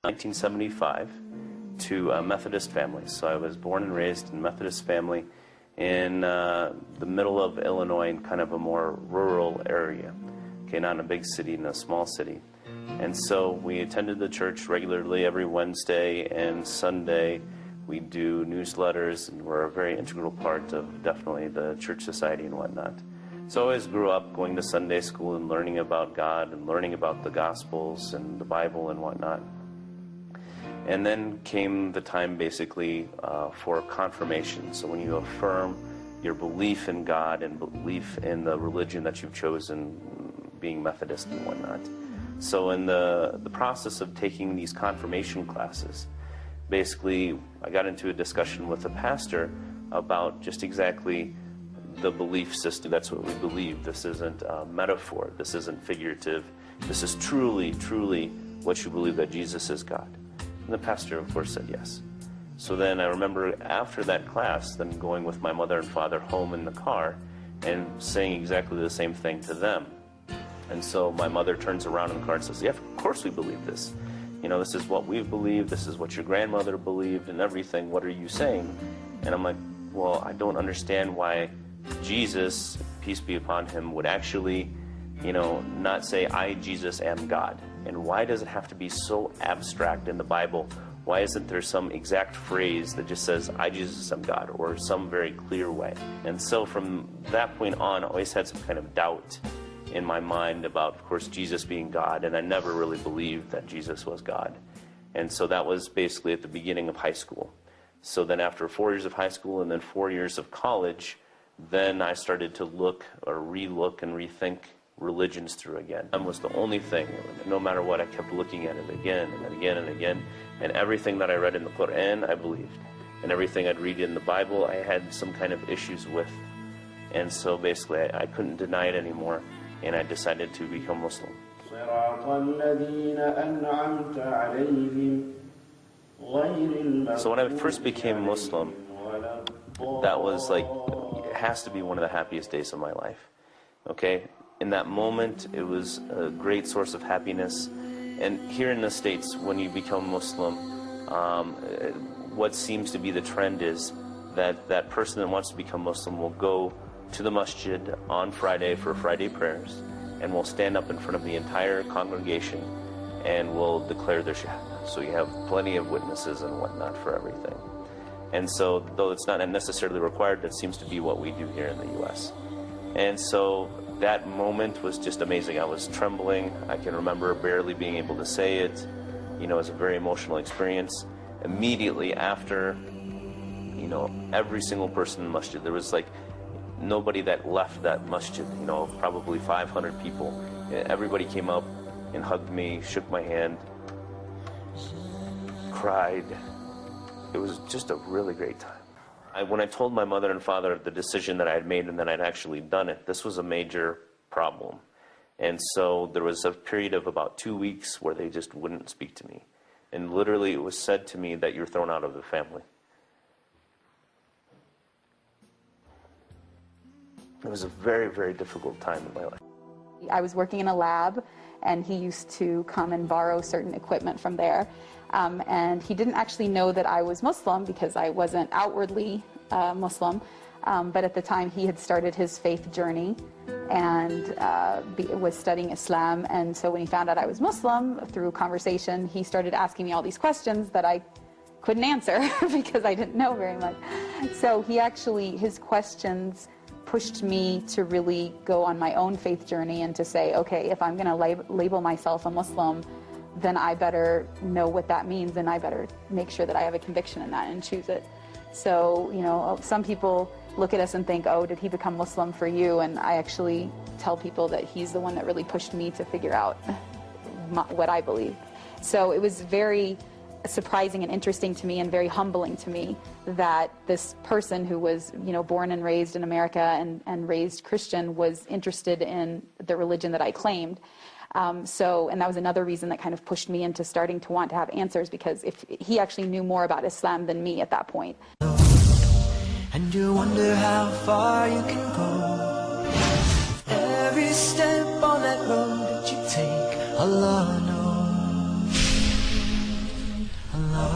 1975 to a Methodist family. So I was born and raised in a Methodist family in the middle of Illinois, in kind of a more rural area. Okay, not in a big city, in a small city. And so we attended the church regularly every Wednesday and Sunday. We do newsletters, and we're a very integral part of definitely the church society and whatnot. So I always grew up going to Sunday school and learning about God and learning about the Gospels and the Bible and whatnot. And then came the time basically for confirmation. So when you affirm your belief in God and belief in the religion that you've chosen, being Methodist and whatnot. So in the process of taking these confirmation classes, basically I got into a discussion with a pastor about just exactly the belief system. That's what we believe. This isn't a metaphor. This isn't figurative. This is truly, truly what you believe, that Jesus is God. And the pastor, of course, said yes. So then I remember after that class, then going with my mother and father home in the car and saying exactly the same thing to them. And so my mother turns around in the car and says, yeah, of course we believe this. You know, this is what we believe. This is what your grandmother believed and everything. What are you saying? And I'm like, well, I don't understand why Jesus, peace be upon him, would actually, you know, not say, I, Jesus, am God. And why does it have to be so abstract in the Bible? Why isn't there some exact phrase that just says, I, Jesus, am God, or some very clear way? And so from that point on, I always had some kind of doubt in my mind about, of course, Jesus being God, and I never really believed that Jesus was God. And so that was basically at the beginning of high school. So then after 4 years of high school and then 4 years of college, then I started to look or relook and rethink religions through again. Islam was the only thing, no matter what, I kept looking at it again and again and again, and everything that I read in the Quran, I believed. And everything I'd read in the Bible, I had some kind of issues with. And so basically, I couldn't deny it anymore, and I decided to become Muslim. So when I first became Muslim, that was like, it has to be one of the happiest days of my life. Okay? In that moment, it was a great source of happiness. And here in the States, when you become Muslim, what seems to be the trend is that that person that wants to become Muslim will go to the masjid on Friday for Friday prayers, and will stand up in front of the entire congregation and will declare their shahada. So you have plenty of witnesses and whatnot for everything. And so, though it's not necessarily required, that seems to be what we do here in the U.S. And so that moment was just amazing. I was trembling. I can remember barely being able to say it. You know, it was a very emotional experience. Immediately after, you know, every single person in the masjid, there was like nobody that left that masjid, you know, probably 500 people. Everybody came up and hugged me, shook my hand, cried. It was just a really great time. When I told my mother and father the decision that I had made and that I'd actually done it, this was a major problem. And so there was a period of about 2 weeks where they just wouldn't speak to me. And literally it was said to me that you're thrown out of the family. It was a very, very difficult time in my life. I was working in a lab, and he used to come and borrow certain equipment from there. And he didn't actually know that I was Muslim because I wasn't outwardly Muslim. But at the time, he had started his faith journey and was studying Islam. And so when he found out I was Muslim, through conversation, he started asking me all these questions that I couldn't answer because I didn't know very much. So his questions pushed me to really go on my own faith journey and to say, okay, if I'm going to label myself a Muslim, then I better know what that means, and I better make sure that I have a conviction in that and choose it. So, you know, some people look at us and think, oh, did he become Muslim for you? And I actually tell people that he's the one that really pushed me to figure out what I believe. So it was very surprising and interesting to me, and very humbling to me, that this person who was, you know, born and raised in America and raised Christian was interested in the religion that I claimed. And that was another reason that kind of pushed me into starting to want to have answers, because if he actually knew more about Islam than me at that point. And you wonder how far you can go. Every step on that road that you take, Allah knows. alone.